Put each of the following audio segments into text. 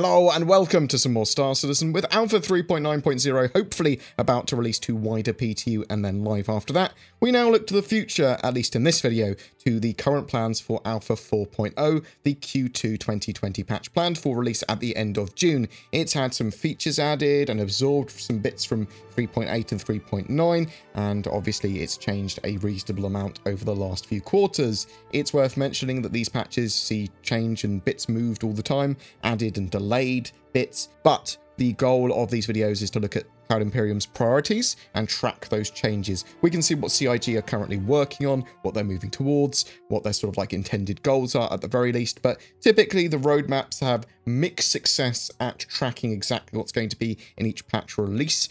Hello and welcome to some more Star Citizen with Alpha 3.9.0, hopefully about to release to wider PTU and then live after that. We now look to the future, at least in this video, to the current plans for Alpha 4.0, the Q2 2020 patch planned for release at the end of June. It's had some features added and absorbed some bits from 3.8 and 3.9, and obviously it's changed a reasonable amount over the last few quarters. It's worth mentioning that these patches see change and bits moved all the time, added and delayed bits, but the goal of these videos is to look at Cloud Imperium's priorities and track those changes. We can see what CIG are currently working on, what they're moving towards, what their sort of like intended goals are at the very least, but typically the roadmaps have mixed success at tracking exactly what's going to be in each patch release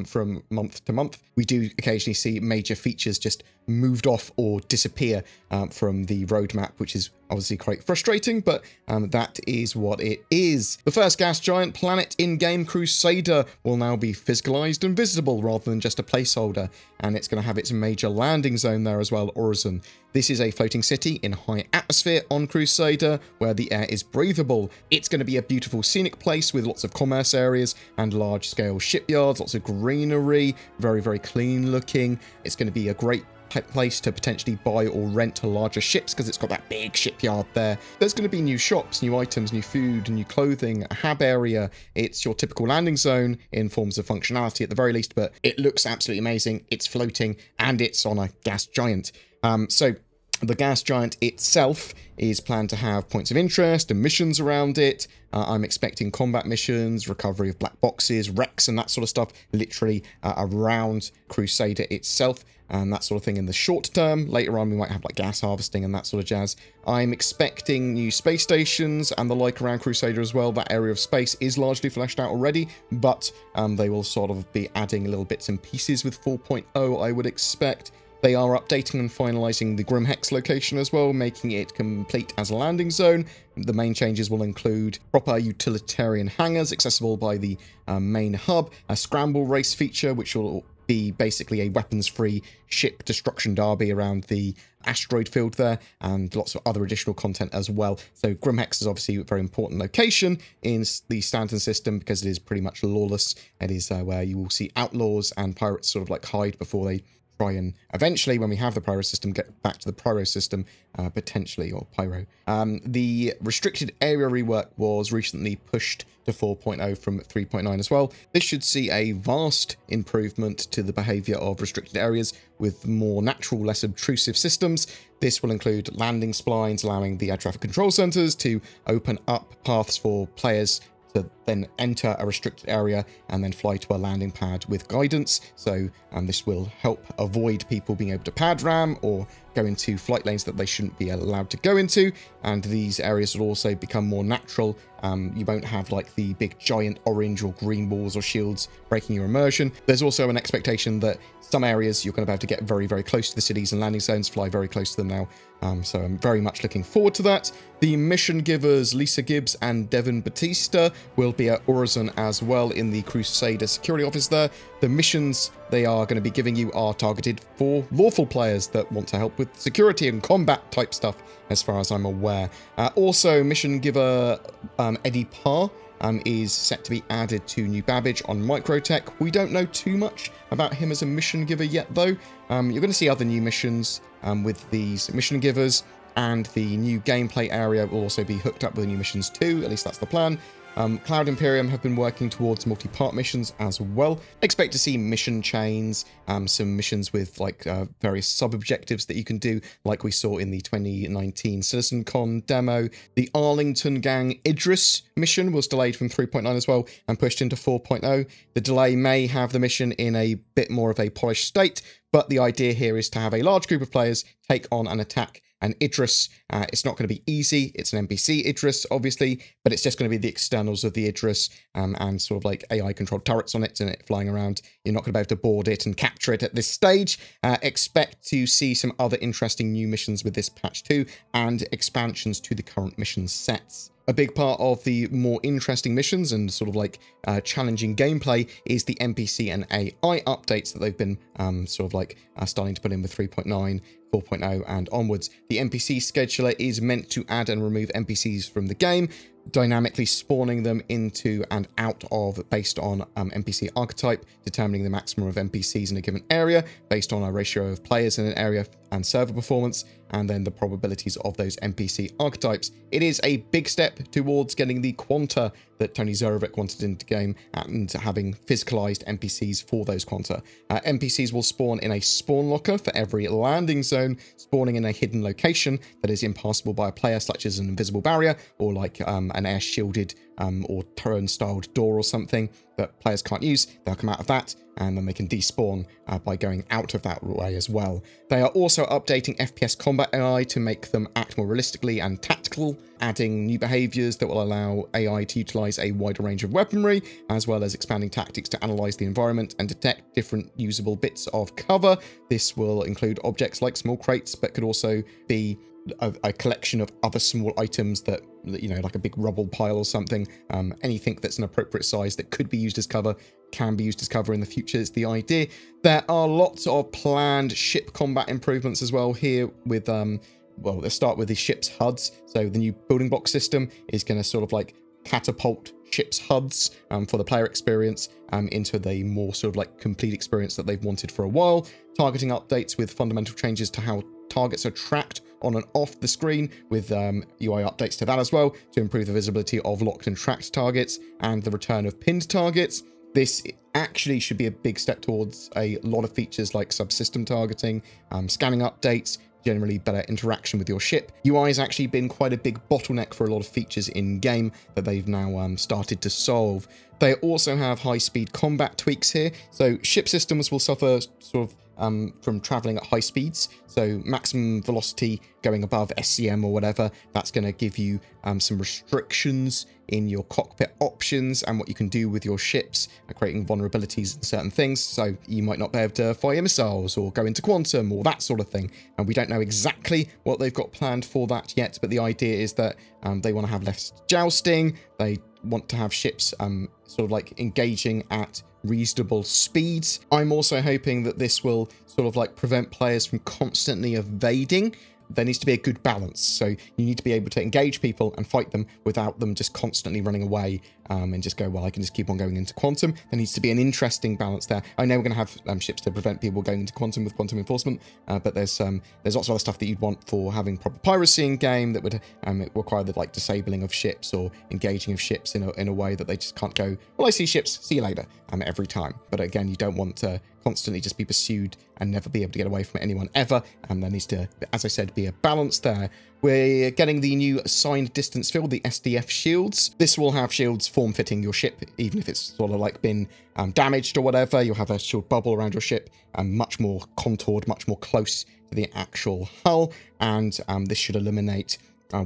from month to month. We do occasionally see major features just moved off or disappear from the roadmap, which is obviously quite frustrating, but that is what it is. The first gas giant planet in-game, Crusader, will now be physicalized and visible rather than just a placeholder, and it's going to have its major landing zone there as well, Horizon. This is a floating city in high atmosphere on Crusader where the air is breathable. It's going to be a beautiful scenic place with lots of commerce areas and large-scale shipyards, lots of greenery, very, very clean looking. It's going to be a great place to potentially buy or rent larger ships because it's got that big shipyard there. There's going to be new shops, new items, new food, new clothing, a hab area. It's your typical landing zone in forms of functionality at the very least, but it looks absolutely amazing. It's floating and it's on a gas giant. So the gas giant itself is planned to have points of interest and missions around it. I'm expecting combat missions, recovery of black boxes, wrecks and that sort of stuff literally around Crusader itself and that sort of thing in the short term. Later on we might have like gas harvesting and that sort of jazz. I'm expecting new space stations and the like around Crusader as well. That area of space is largely fleshed out already, but they will sort of be adding little bits and pieces with 4.0, I would expect. They are updating and finalizing the Grimhex location as well, making it complete as a landing zone. The main changes will include proper utilitarian hangars accessible by the main hub, a scramble race feature, which will be basically a weapons-free ship destruction derby around the asteroid field there, and lots of other additional content as well. So Grimhex is obviously a very important location in the Stanton system because it is pretty much lawless. It is where you will see outlaws and pirates sort of like hide before they try and eventually, when we have the pyro system, get back to the pyro system, potentially, or pyro. The restricted area rework was recently pushed to 4.0 from 3.9 as well. This should see a vast improvement to the behavior of restricted areas with more natural, less obtrusive systems. This will include landing splines, allowing the air traffic control centers to open up paths for players to then enter a restricted area and then fly to a landing pad with guidance. So this will help avoid people being able to pad ram or go into flight lanes that they shouldn't be allowed to go into, and these areas will also become more natural. You won't have like the big giant orange or green walls or shields breaking your immersion. There's also an expectation that some areas you're going to have to get very, very close to the cities and landing zones, fly very close to them now. So I'm very much looking forward to that. The mission givers Lisa Gibbs and Devin Batista will be at Horizon as well in the Crusader security office there. The missions they are going to be giving you are targeted for lawful players that want to help with security and combat type stuff, as far as I'm aware. Also, mission giver Eddie Parr is set to be added to New Babbage on Microtech. We don't know too much about him as a mission giver yet, though. You're going to see other new missions with these mission givers, and the new gameplay area will also be hooked up with new missions too. At least that's the plan. Cloud Imperium have been working towards multi-part missions as well. Expect to see mission chains, some missions with like various sub-objectives that you can do, like we saw in the 2019 CitizenCon demo. The Arlington Gang Idris mission was delayed from 3.9 as well and pushed into 4.0. The delay may have the mission in a bit more of a polished state, but the idea here is to have a large group of players take on an attack. And Idris, it's not going to be easy. It's an NPC Idris, obviously, but it's just going to be the externals of the Idris and sort of like AI-controlled turrets on it and it flying around. You're not going to be able to board it and capture it at this stage. Expect to see some other interesting new missions with this patch too, and expansions to the current mission sets. A big part of the more interesting missions and sort of like challenging gameplay is the NPC and AI updates that they've been sort of like starting to put in with 3.9, 4.0 and onwards. The NPC scheduler is meant to add and remove NPCs from the game, dynamically spawning them into and out of based on NPC archetype, determining the maximum of NPCs in a given area based on a ratio of players in an area and server performance, and then the probabilities of those NPC archetypes. It is a big step towards getting the quanta that Tony Zorovic wanted into the game and having physicalized NPCs for those quanta. NPCs will spawn in a spawn locker for every landing zone, spawning in a hidden location that is impassable by a player, such as an invisible barrier or like an air shielded or turn-styled door or something that players can't use. They'll come out of that, and then they can despawn by going out of that way as well. They are also updating FPS combat AI to make them act more realistically and tactical, adding new behaviors that will allow AI to utilize a wider range of weaponry, as well as expanding tactics to analyze the environment and detect different usable bits of cover. This will include objects like small crates, but could also be a collection of other small items that, you know, like a big rubble pile or something. Anything that's an appropriate size that could be used as cover can be used as cover in the future is the idea. There are lots of planned ship combat improvements as well here with, well, let's start with the ship's HUDs. So the new building block system is going to sort of like catapult ship's HUDs for the player experience into the more sort of like complete experience that they've wanted for a while. Targeting updates with fundamental changes to how targets are tracked on and off the screen, with UI updates to that as well to improve the visibility of locked and tracked targets and the return of pinned targets. This actually should be a big step towards a lot of features like subsystem targeting, scanning updates, generally better interaction with your ship. UI has actually been quite a big bottleneck for a lot of features in game that they've now started to solve. They also have high-speed combat tweaks here, so ship systems will suffer sort of from traveling at high speeds, so maximum velocity going above SCM or whatever. That's going to give you some restrictions in your cockpit options and what you can do with your ships, creating vulnerabilities in certain things. So you might not be able to fire missiles or go into quantum or that sort of thing. And we don't know exactly what they've got planned for that yet, but the idea is that they want to have less jousting. They want to have ships sort of like engaging at reasonable speeds. I'm also hoping that this will sort of like prevent players from constantly evading. There needs to be a good balance. So you need to be able to engage people and fight them without them just constantly running away and just go, well, I can just keep on going into quantum. There needs to be an interesting balance there. I know we're going to have ships to prevent people going into quantum with quantum enforcement, but there's lots of other stuff that you'd want for having proper piracy in game that would require the like disabling of ships or engaging of ships in a way that they just can't go, well, I see ships, see you later, every time. But again, you don't want to constantly just be pursued and never be able to get away from anyone ever. And there needs to, as I said, be a balance there. We're getting the new assigned distance field, the SDF shields. This will have shields form-fitting your ship, even if it's sort of like been damaged or whatever. You'll have a shield bubble around your ship, much more contoured, much more close to the actual hull. And this should eliminate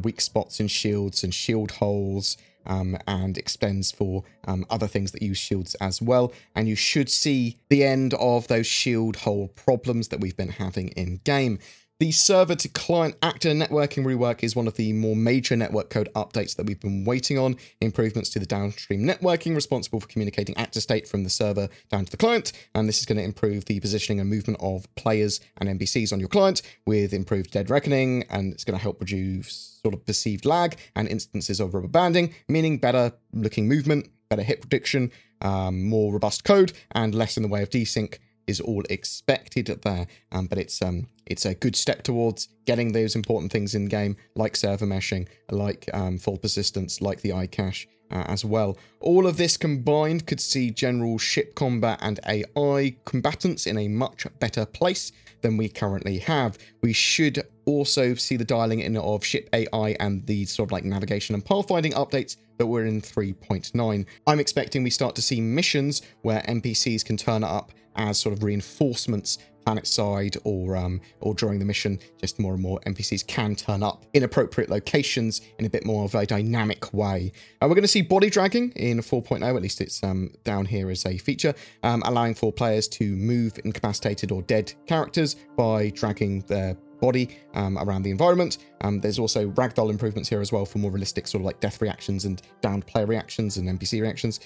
weak spots in shields and shield holes, and extends for other things that use shields as well. And you should see the end of those shield hole problems that we've been having in game. The server to client actor networking rework is one of the more major network code updates that we've been waiting on. Improvements to the downstream networking responsible for communicating actor state from the server down to the client. And this is going to improve the positioning and movement of players and NPCs on your client with improved dead reckoning. And it's going to help reduce sort of perceived lag and instances of rubber banding, meaning better looking movement, better hit prediction, more robust code, and less in the way of desync is all expected there. But it's a good step towards getting those important things in game, like server meshing, like full persistence, like the iCache as well. All of this combined could see general ship combat and AI combatants in a much better place than we currently have. We should also see the dialing in of ship AI and the sort of like navigation and pathfinding updates that were in 3.9. I'm expecting we start to see missions where NPCs can turn up as sort of reinforcements planet side, or during the mission, just more and more NPCs can turn up in appropriate locations in a bit more of a dynamic way. We're going to see body dragging in 4.0, at least it's down here as a feature, allowing for players to move incapacitated or dead characters by dragging their body around the environment. There's also ragdoll improvements here as well for more realistic sort of like death reactions and downed player reactions and NPC reactions.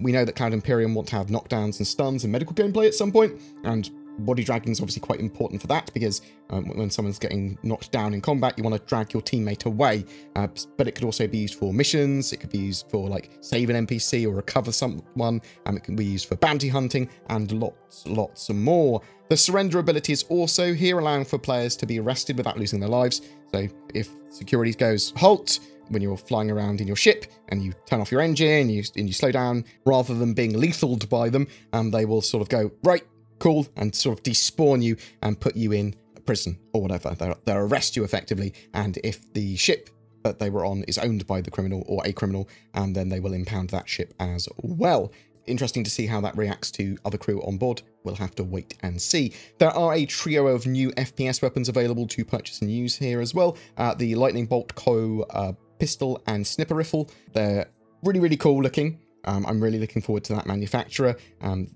We know that Cloud Imperium want to have knockdowns and stuns and medical gameplay at some point, and Body dragging is obviously quite important for that, because when someone's getting knocked down in combat, you want to drag your teammate away. But it could also be used for missions. It could be used for like save an NPC or recover someone. It can be used for bounty hunting and lots more. The surrender ability is also here, allowing for players to be arrested without losing their lives. So if security goes halt when you're flying around in your ship and you turn off your engine, and you slow down, rather than being lethaled by them, they will sort of go, right, cool, and sort of despawn you and put you in prison or whatever. They'll arrest you effectively, and if the ship that they were on is owned by the criminal or a criminal, then they will impound that ship as well. Interesting to see how that reacts to other crew on board. We'll have to wait and see. There are a trio of new FPS weapons available to purchase and use here as well. The Lightning Bolt Co. Pistol and Snipper Rifle. They're really cool looking. I'm really looking forward to that manufacturer.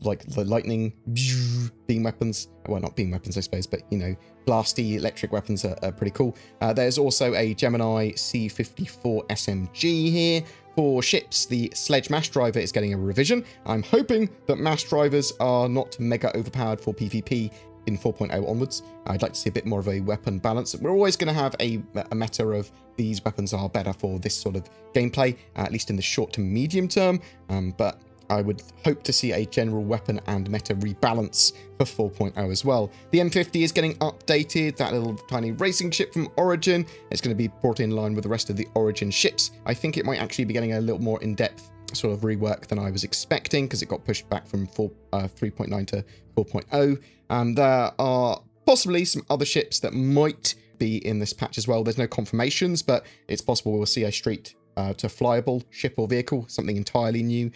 Like the lightning beam weapons. Well, not beam weapons, I suppose, but, you know, blasty electric weapons are pretty cool. There's also a Gemini C-54 SMG here. For ships, the Sledge Mass Driver is getting a revision. I'm hoping that mass drivers are not mega overpowered for PvP in 4.0 onwards. I'd like to see a bit more of a weapon balance. We're always going to have a meta of these weapons are better for this sort of gameplay, at least in the short to medium term, but I would hope to see a general weapon and meta rebalance for 4.0 as well. The M50 is getting updated, that little tiny racing ship from Origin. It's going to be brought in line with the rest of the Origin ships. I think it might actually be getting a little more in-depth sort of rework than I was expecting, because it got pushed back from 3.9 to 4.0. There are possibly some other ships that might be in this patch as well. There's no confirmations, but it's possible we'll see a straight to flyable ship or vehicle, something entirely new.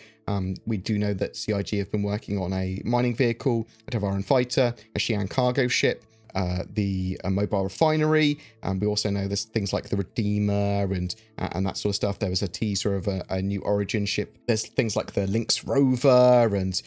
We do know that CIG have been working on a mining vehicle, a Tavaran fighter, a Xi'an cargo ship, the mobile refinery. We also know there's things like the Redeemer and that sort of stuff. There was a teaser of a new Origin ship. There's things like the Lynx rover and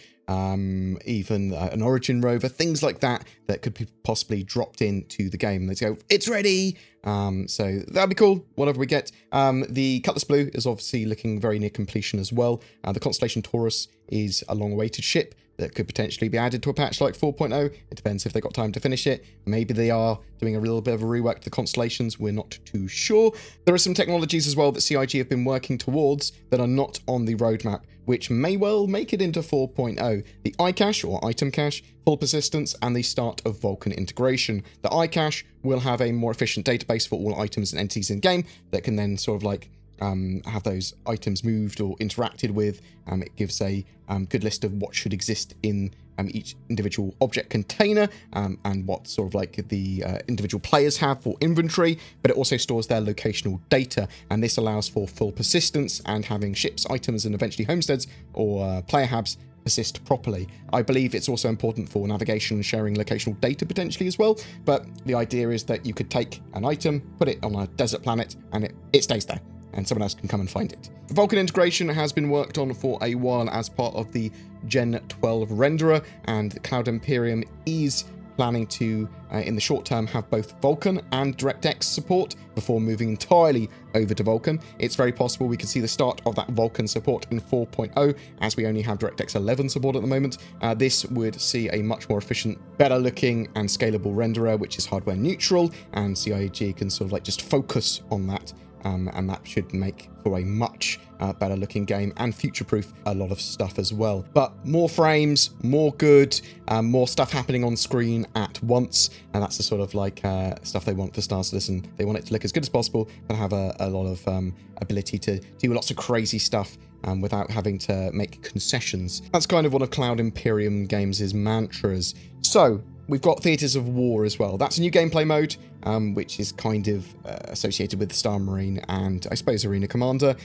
even an Origin rover, things like that could be possibly dropped into the game. They go, it's ready. So that'd be cool, whatever we get. The Cutlass Blue is obviously looking very near completion as well. The Constellation Taurus is a long-awaited ship that could potentially be added to a patch like 4.0. It depends if they got time to finish it. Maybe they are doing a little bit of a rework to the Constellations. We're not too sure. There are some technologies as well that CIG have been working towards that are not on the roadmap, which may well make it into 4.0. The iCache, or item cache, full persistence, and the start of Vulkan integration. The iCache will have a more efficient database for all items and entities in game that can then sort of like have those items moved or interacted with. It gives a good list of what should exist in each individual object container, and what sort of like the individual players have for inventory, but it also stores their locational data, and this allows for full persistence and having ships, items, and eventually homesteads or player hubs persist properly. I believe it's also important for navigation and sharing locational data potentially as well, but the idea is that you could take an item, put it on a desert planet, and it stays there, and someone else can come and find it. Vulkan integration has been worked on for a while as part of the Gen 12 renderer, and Cloud Imperium is planning to, in the short term, have both Vulkan and DirectX support before moving entirely over to Vulkan. It's very possible we could see the start of that Vulkan support in 4.0, as we only have DirectX 11 support at the moment. This would see a much more efficient, better looking and scalable renderer, which is hardware neutral, and CIG can sort of like just focus on that. And that should make for a much better looking game and future-proof a lot of stuff as well. But more frames, more good, more stuff happening on screen at once, and that's the sort of like stuff they want for Star Citizen. They want it to look as good as possible, but have a lot of ability to do lots of crazy stuff without having to make concessions. That's kind of one of Cloud Imperium Games' mantras. So we've got Theatres of War as well. That's a new gameplay mode, which is kind of associated with Star Marine and I suppose Arena Commander.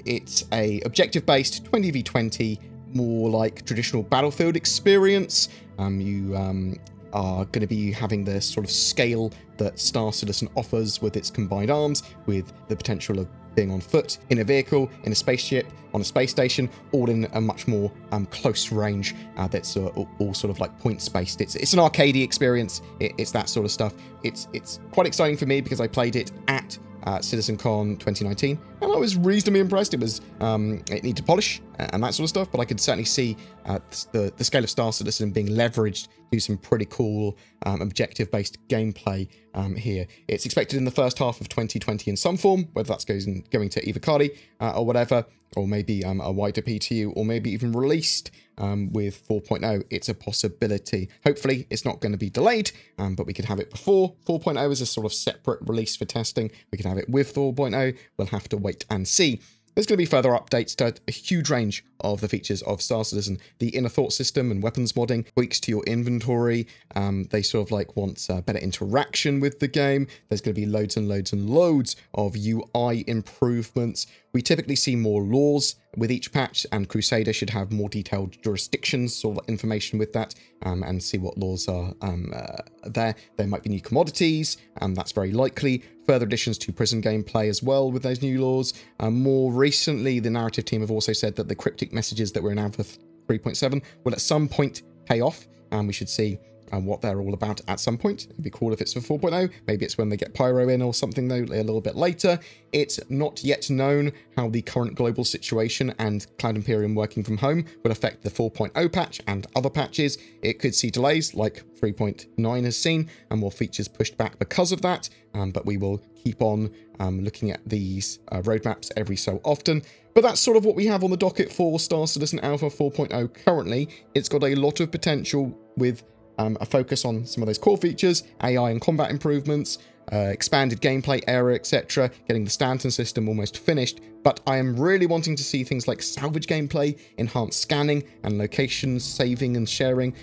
It's a objective-based 20v20, more like traditional Battlefield experience. You are going to be having the sort of scale that Star Citizen offers with its combined arms, with the potential of being on foot, in a vehicle, in a spaceship, on a space station, all in a much more close range that's all sort of like points-based. It's an arcadey experience. It's that sort of stuff. It's quite exciting for me because I played it at at CitizenCon 2019, and I was reasonably impressed. It was it needed polish and that sort of stuff, but I could certainly see the scale of Star Citizen being leveraged to do some pretty cool objective-based gameplay here. It's expected in the first half of 2020 in some form, whether that's going to EVOCATI or whatever, or maybe a wider PTU, or maybe even released with 4.0. It's a possibility. Hopefully it's not going to be delayed, but we could have it before 4.0 as a sort of separate release for testing. We could have it with 4.0. We'll have to wait and see. There's going to be further updates to a huge range of the features of Star Citizen. The inner thought system and weapons modding, tweaks to your inventory. They sort of like want better interaction with the game. There's going to be loads and loads and loads of UI improvements. We typically see more laws with each patch, and Crusader should have more detailed jurisdictions, sort of information with that, and see what laws are there. There might be new commodities, that's very likely. Further additions to prison gameplay as well with those new laws. More recently, the narrative team have also said that the cryptic messages that were in Alpha 3.7 will at some point pay off, and we should see what they're all about at some point. It'd be cool if it's for 4.0. Maybe it's when they get Pyro in or something, though, a little bit later. It's not yet known how the current global situation and Cloud Imperium working from home will affect the 4.0 patch and other patches. It could see delays like 3.9 has seen, and more features pushed back because of that, but we will keep on looking at these roadmaps every so often. But that's sort of what we have on the docket for Star Citizen Alpha 4.0 currently. It's got a lot of potential with a focus on some of those core features, AI and combat improvements, expanded gameplay area, etc., getting the Stanton system almost finished. But I am really wanting to see things like salvage gameplay, enhanced scanning, and location saving and sharing.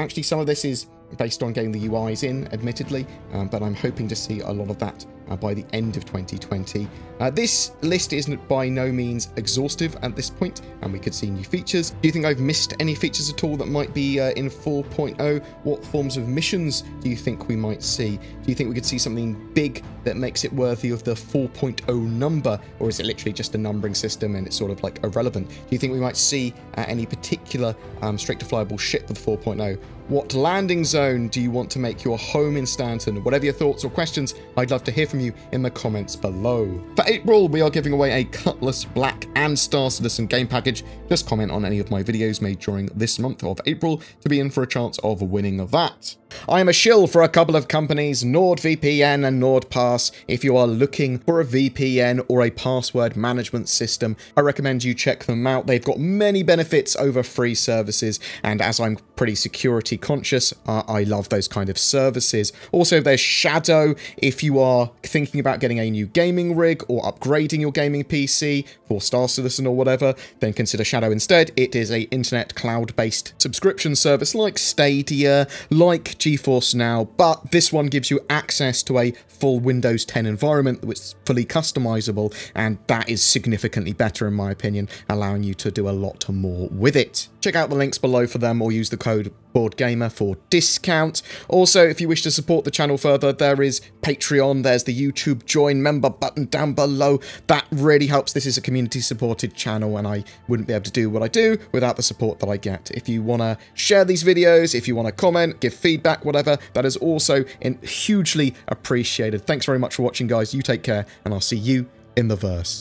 Actually, some of this is based on getting the UIs in, admittedly, but I'm hoping to see a lot of that by the end of 2020. This list isn't by no means exhaustive at this point, and we could see new features. Do you think I've missed any features at all that might be in 4.0? What forms of missions do you think we might see? Do you think we could see something big that makes it worthy of the 4.0 number, or is it literally just a numbering system and it's sort of like irrelevant? Do you think we might see any particular straight-to-flyable ship with 4.0? What landing zone do you want to make your home in Stanton? Whatever your thoughts or questions, I'd love to hear from you in the comments below. For April, we are giving away a Cutlass Black and Star Citizen game package. Just comment on any of my videos made during this month of April to be in for a chance of winning that. I am a shill for a couple of companies, NordVPN and NordPass. If you are looking for a VPN or a password management system, I recommend you check them out. They've got many benefits over free services, and as I'm pretty security conscious, I love those kind of services. Also, there's Shadow. If you are thinking about getting a new gaming rig or upgrading your gaming PC for Star Citizen or whatever, then consider Shadow instead. It is an internet cloud-based subscription service like Stadia, like GeForce Now, but this one gives you access to a full Windows 10 environment which is fully customizable, and that is significantly better in my opinion, allowing you to do a lot more with it. Check out the links below for them, or use the code BoredGamer for discount. Also, if you wish to support the channel further, there is Patreon, there's the YouTube join member button down below. That really helps. This is a community supported channel, and I wouldn't be able to do what I do without the support that I get. If you want to share these videos, if you want to comment, give feedback, whatever, that is also hugely appreciated. Thanks very much for watching, guys. You take care, and I'll see you in the verse.